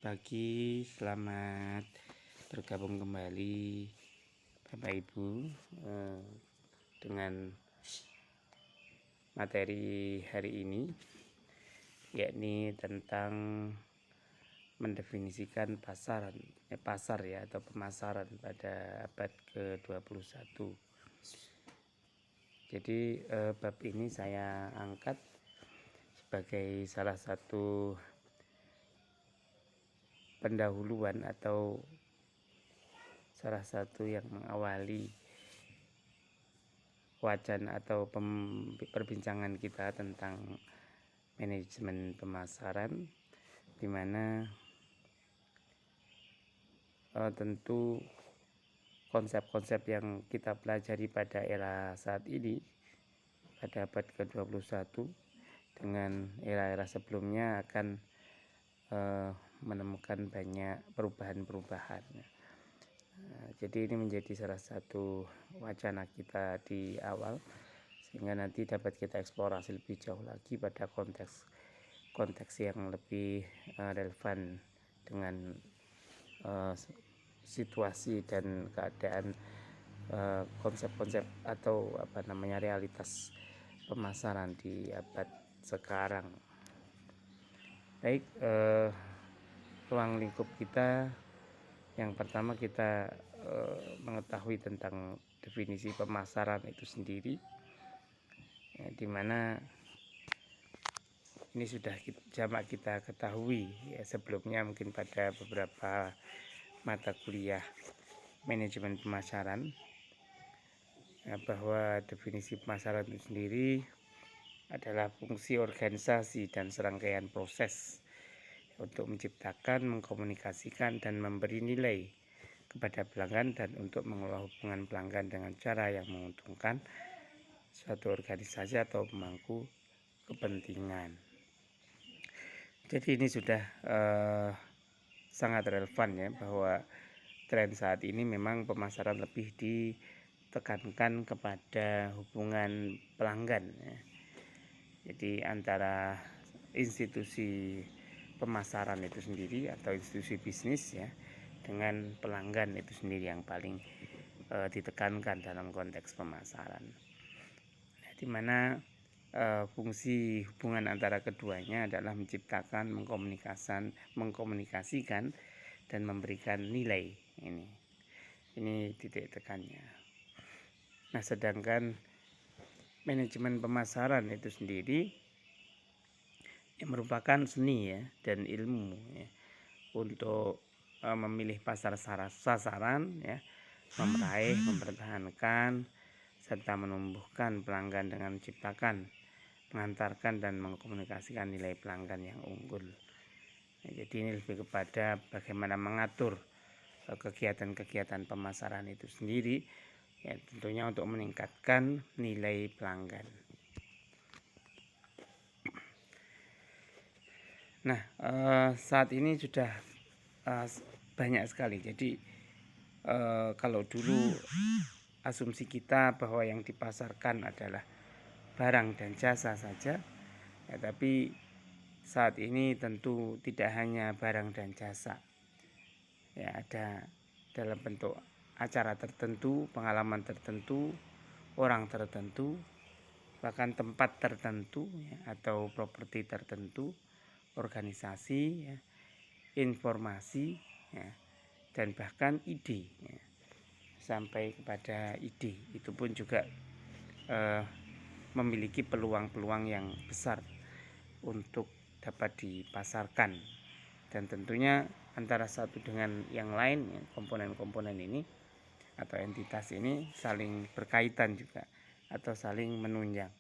Pagi, selamat bergabung kembali Bapak Ibu dengan materi hari ini, yakni tentang mendefinisikan pasar ya atau pemasaran pada abad ke-21. Jadi bab ini saya angkat sebagai salah satu pendahuluan atau salah satu yang mengawali wacana atau perbincangan kita tentang manajemen pemasaran, di mana tentu konsep-konsep yang kita pelajari pada era saat ini, pada abad ke-21 dengan era-era sebelumnya akan menemukan banyak perubahan-perubahan. Jadi ini menjadi salah satu wacana kita di awal, sehingga nanti dapat kita eksplorasi lebih jauh lagi pada konteks yang lebih relevan dengan situasi dan keadaan konsep-konsep atau realitas pemasaran di abad sekarang. Baik, ruang lingkup kita yang pertama kita mengetahui tentang definisi pemasaran itu sendiri, ya, di mana ini sudah jamak kita ketahui ya sebelumnya, mungkin pada beberapa mata kuliah manajemen pemasaran, ya, bahwa definisi pemasaran itu sendiri adalah fungsi organisasi dan serangkaian proses untuk menciptakan, mengkomunikasikan, dan memberi nilai kepada pelanggan, dan untuk mengelola hubungan pelanggan dengan cara yang menguntungkan suatu organisasi atau pemangku kepentingan. Jadi ini sudah sangat relevan ya, bahwa tren saat ini memang pemasaran lebih ditekankan kepada hubungan pelanggan ya. Jadi antara institusi pemasaran itu sendiri atau institusi bisnis ya dengan pelanggan itu sendiri yang paling ditekankan dalam konteks pemasaran. Nah, di mana fungsi hubungan antara keduanya adalah menciptakan, mengkomunikasikan dan memberikan nilai. Ini titik tekannya. Nah, sedangkan manajemen pemasaran itu sendiri yang merupakan seni ya dan ilmu ya, untuk memilih pasar sasaran ya, meraih, mempertahankan serta menumbuhkan pelanggan dengan menciptakan, mengantarkan dan mengkomunikasikan nilai pelanggan yang unggul. Nah, jadi ini lebih kepada bagaimana mengatur kegiatan-kegiatan pemasaran itu sendiri ya, tentunya untuk meningkatkan nilai pelanggan. Nah, saat ini sudah banyak sekali. Jadi kalau dulu asumsi kita bahwa yang dipasarkan adalah barang dan jasa saja ya, tapi saat ini tentu tidak hanya barang dan jasa ya, ada dalam bentuk acara tertentu, pengalaman tertentu, orang tertentu, bahkan tempat tertentu ya, atau properti tertentu, organisasi ya, informasi ya, dan bahkan ide ya, sampai kepada ide itu pun juga memiliki peluang-peluang yang besar untuk dapat dipasarkan, dan tentunya antara satu dengan yang lain ya, komponen-komponen ini atau entitas ini saling berkaitan juga atau saling menunjang.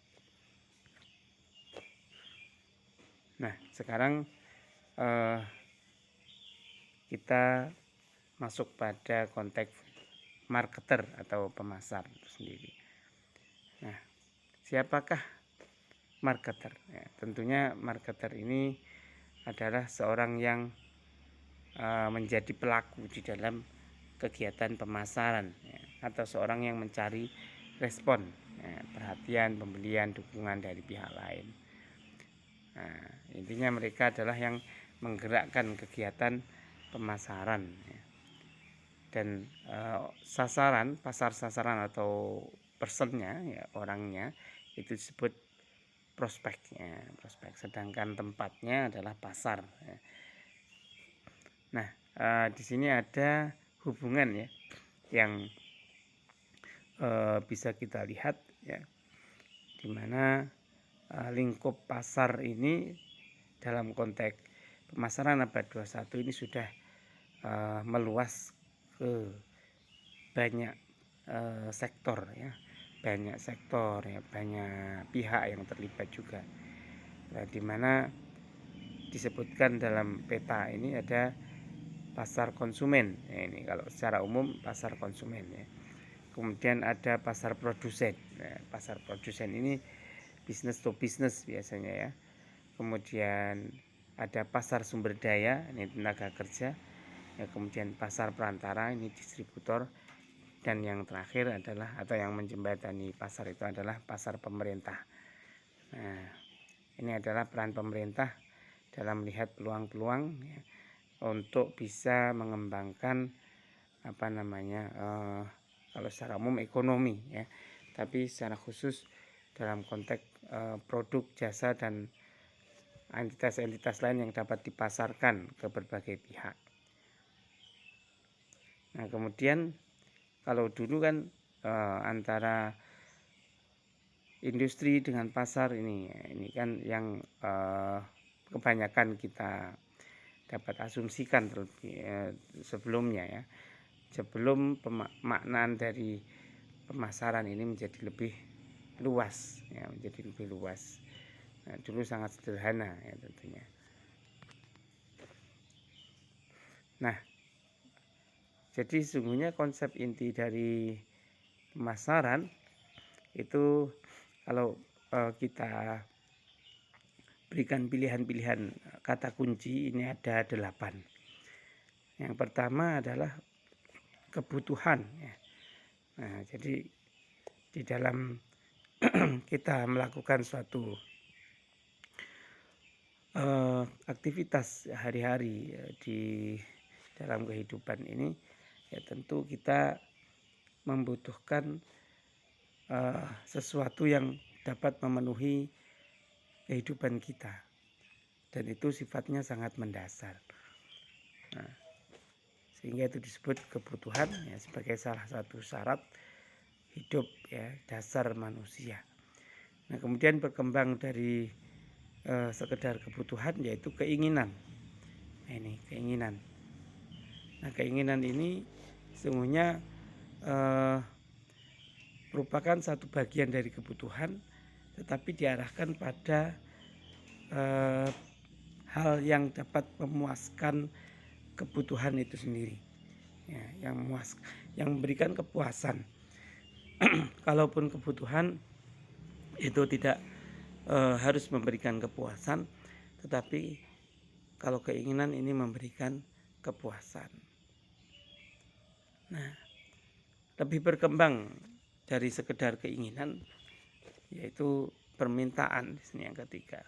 Nah, sekarang kita masuk pada konteks marketer atau pemasar itu sendiri. Nah, siapakah marketer? Ya, tentunya marketer ini adalah seorang yang menjadi pelaku di dalam kegiatan pemasaran ya, atau seorang yang mencari respon ya, perhatian, pembelian, dukungan dari pihak lain. Nah, intinya mereka adalah yang menggerakkan kegiatan pemasaran ya. Dan sasaran, pasar sasaran atau personnya ya, orangnya itu disebut prospeknya, prospek, sedangkan tempatnya adalah pasar ya. Nah, di sini ada hubungan ya yang bisa kita lihat ya, di mana lingkup pasar ini dalam konteks pemasaran abad 21 ini sudah meluas ke banyak sektor ya, banyak sektor ya, banyak pihak yang terlibat juga. Nah, di mana disebutkan dalam peta ini ada pasar konsumen ya, ini kalau secara umum pasar konsumen ya. Kemudian ada pasar produsen. Nah, pasar produsen ini business to business biasanya ya. Kemudian ada pasar sumber daya, ini tenaga kerja ya. Kemudian pasar perantara, ini distributor. Dan yang terakhir adalah, atau yang menjembatani pasar itu adalah pasar pemerintah. Nah, ini adalah peran pemerintah dalam melihat peluang-peluang ya, untuk bisa mengembangkan kalau secara umum ekonomi ya, tapi secara khusus dalam konteks produk, jasa, dan entitas-entitas lain yang dapat dipasarkan ke berbagai pihak. Nah, kemudian kalau dulu kan antara industri dengan pasar ini kan yang kebanyakan kita dapat asumsikan sebelumnya ya, sebelum pemaknaan dari pemasaran ini menjadi lebih luas ya, menjadi lebih luas. Nah, dulu sangat sederhana ya tentunya. Nah, jadi sesungguhnya konsep inti dari pemasaran itu kalau kita berikan pilihan-pilihan kata kunci, ini ada 8. Yang pertama adalah kebutuhan ya. Nah, jadi di dalam kita melakukan suatu aktivitas hari-hari di dalam kehidupan ini ya, tentu kita membutuhkan sesuatu yang dapat memenuhi kehidupan kita, dan itu sifatnya sangat mendasar. Nah, sehingga itu disebut kebutuhan ya, sebagai salah satu syarat hidup ya, dasar manusia. Nah, kemudian berkembang dari sekedar kebutuhan yaitu keinginan. Nah, ini keinginan. Nah, keinginan ini sesungguhnya merupakan satu bagian dari kebutuhan, tetapi diarahkan pada hal yang dapat memuaskan kebutuhan itu sendiri ya, yang memberikan kepuasan. Kalaupun kebutuhan itu tidak harus memberikan kepuasan, tetapi kalau keinginan ini memberikan kepuasan. Nah, lebih berkembang dari sekedar keinginan yaitu permintaan di sini yang ketiga.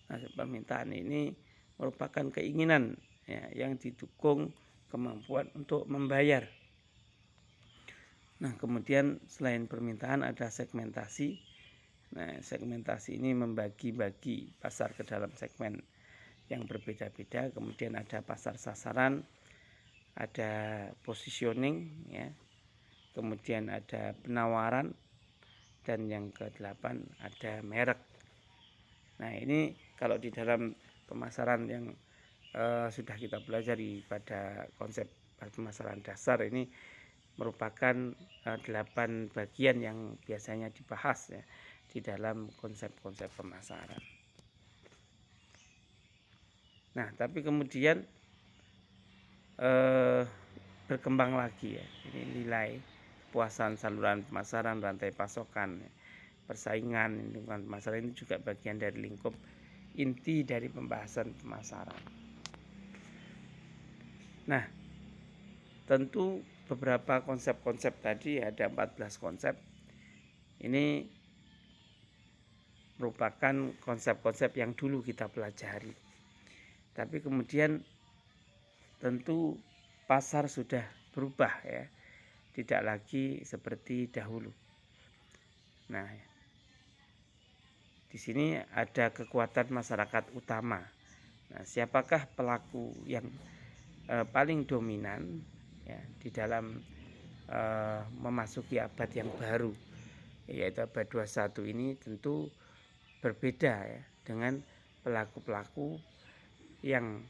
Nah, permintaan ini merupakan keinginan ya, yang didukung kemampuan untuk membayar. Nah, kemudian selain permintaan ada segmentasi. Nah, segmentasi ini membagi-bagi pasar ke dalam segmen yang berbeda-beda. Kemudian ada pasar sasaran, ada positioning ya. Kemudian ada penawaran, dan yang ke-8 ada merek. Nah, ini kalau di dalam pemasaran yang sudah kita pelajari pada konsep pemasaran dasar, ini merupakan 8 bagian yang biasanya dibahas ya di dalam konsep-konsep pemasaran. Nah, tapi kemudian berkembang lagi ya, ini nilai kepuasan saluran pemasaran, rantai pasokan, persaingan lingkungan pemasaran ini juga bagian dari lingkup inti dari pembahasan pemasaran. Nah, tentu beberapa konsep-konsep tadi, ada 14 konsep. Ini merupakan konsep-konsep yang dulu kita pelajari. Tapi kemudian tentu pasar sudah berubah ya, tidak lagi seperti dahulu. Nah, di sini ada kekuatan masyarakat utama. Nah, siapakah pelaku yang paling dominan ya di dalam memasuki abad yang baru, yaitu abad 21 ini? Tentu berbeda ya dengan pelaku-pelaku yang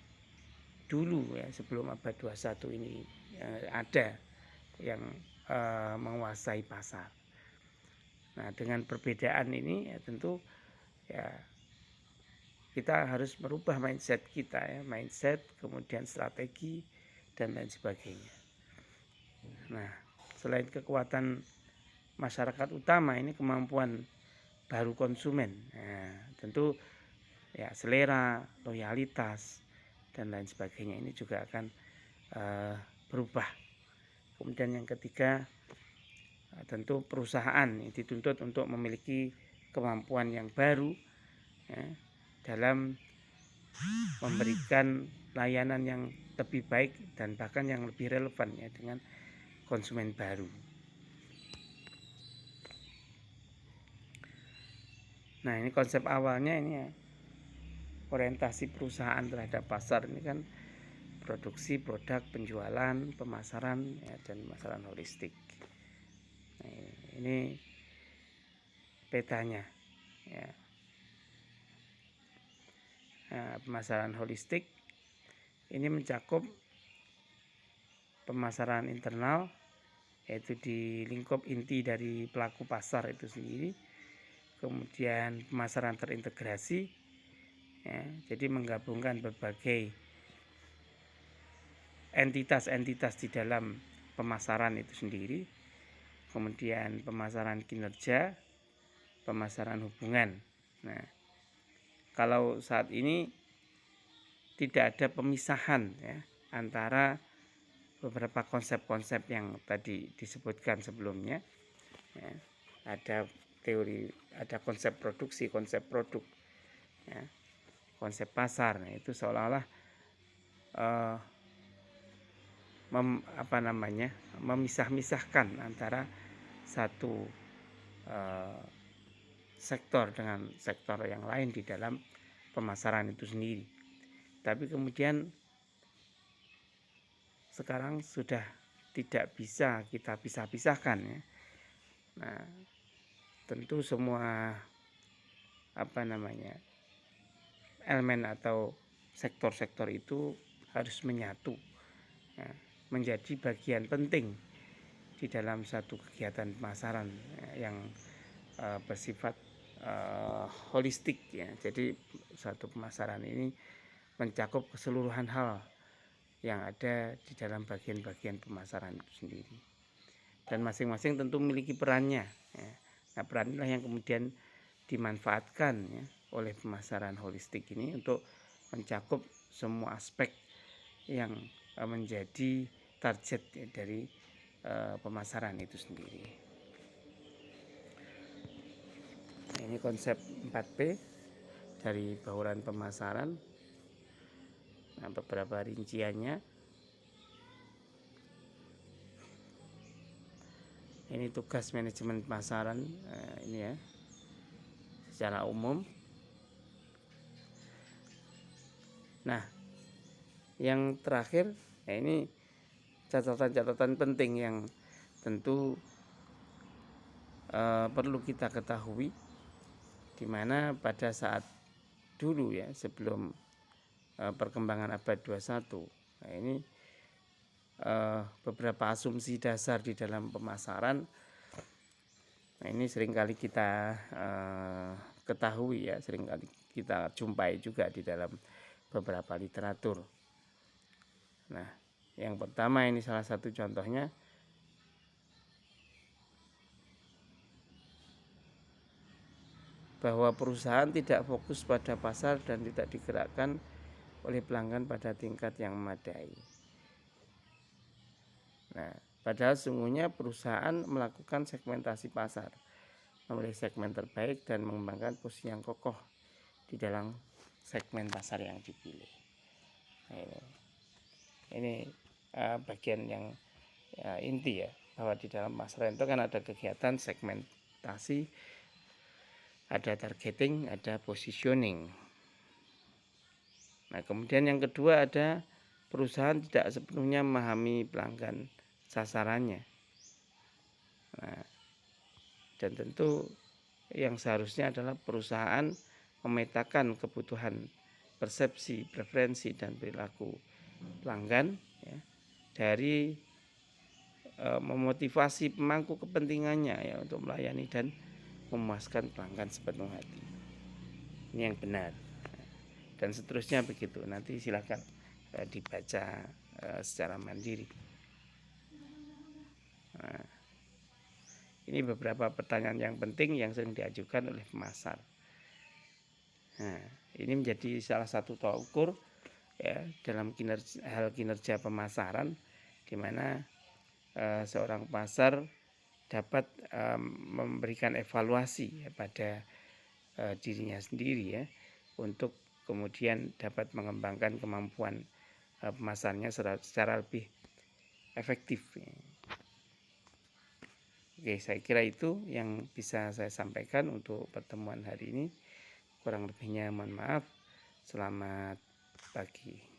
dulu ya sebelum abad 21 ini ada yang menguasai pasar. Nah, dengan perbedaan ini ya tentu ya kita harus merubah mindset kita ya, mindset, kemudian strategi dan lain sebagainya. Nah, selain kekuatan masyarakat utama, ini kemampuan baru konsumen. Nah, tentu ya selera, loyalitas dan lain sebagainya ini juga akan berubah. Kemudian yang ketiga, tentu perusahaan dituntut untuk memiliki kemampuan yang baru ya, dalam memberikan layanan yang lebih baik dan bahkan yang lebih relevan ya dengan konsumen baru. Nah, ini konsep awalnya ini ya, orientasi perusahaan terhadap pasar ini kan produksi, produk, penjualan, pemasaran ya, dan pemasaran holistik. Nah, ini petanya ya. Nah, pemasaran holistik ini mencakup pemasaran internal, yaitu di lingkup inti dari pelaku pasar itu sendiri. Kemudian pemasaran terintegrasi ya, jadi menggabungkan berbagai entitas-entitas di dalam pemasaran itu sendiri. Kemudian pemasaran kinerja, pemasaran hubungan. Nah, kalau saat ini tidak ada pemisahan ya antara beberapa konsep-konsep yang tadi disebutkan sebelumnya ya. Ada teori, ada konsep produksi, konsep produk ya, konsep pasar. Nah, itu seolah-olah memisah-misahkan antara satu sektor dengan sektor yang lain di dalam pemasaran itu sendiri. Tapi kemudian sekarang sudah tidak bisa kita pisah-pisahkan ya. Nah, tentu semua elemen atau sektor-sektor itu harus menyatu ya, menjadi bagian penting di dalam satu kegiatan pemasaran ya, yang bersifat holistik ya. Jadi satu pemasaran ini mencakup keseluruhan hal yang ada di dalam bagian-bagian pemasaran itu sendiri, dan masing-masing tentu memiliki perannya ya. Nah, peran inilah yang kemudian dimanfaatkan ya oleh pemasaran holistik ini untuk mencakup semua aspek yang menjadi target ya, dari pemasaran itu sendiri. Ini konsep 4P dari bauran pemasaran. Nah, beberapa rinciannya. Ini tugas manajemen pemasaran ini ya secara umum. Nah, yang terakhir ya, ini catatan-catatan penting yang tentu perlu kita ketahui, di mana pada saat dulu ya sebelum perkembangan abad 21, nah ini beberapa asumsi dasar di dalam pemasaran. Nah, ini seringkali kita ketahui ya, seringkali kita jumpai juga di dalam beberapa literatur. Nah, yang pertama ini salah satu contohnya, bahwa perusahaan tidak fokus pada pasar dan tidak digerakkan oleh pelanggan pada tingkat yang memadai. Nah, padahal sungguhnya perusahaan melakukan segmentasi pasar, memilih segmen terbaik dan mengembangkan posisi yang kokoh di dalam segmen pasar yang dipilih. Nah, ini bagian yang inti ya, bahwa di dalam pemasaran itu kan ada kegiatan segmentasi, ada targeting, ada positioning. Nah, kemudian yang kedua ada perusahaan tidak sepenuhnya memahami pelanggan sasarannya. Nah, dan tentu yang seharusnya adalah perusahaan memetakan kebutuhan, persepsi, preferensi, dan perilaku pelanggan ya, dari memotivasi pemangku kepentingannya ya untuk melayani dan memuaskan pelanggan sepenuh hati. Ini yang benar. Dan seterusnya begitu. Nanti silakan dibaca secara mandiri. Nah, ini beberapa pertanyaan yang penting yang sering diajukan oleh pemasar. Nah, ini menjadi salah satu tolak ukur ya dalam kinerja pemasaran, di mana seorang pasar dapat memberikan evaluasi ya, pada dirinya sendiri ya, untuk kemudian dapat mengembangkan kemampuan pemasarnya secara lebih efektif. Oke, saya kira itu yang bisa saya sampaikan untuk pertemuan hari ini. Kurang lebihnya mohon maaf. Selamat pagi.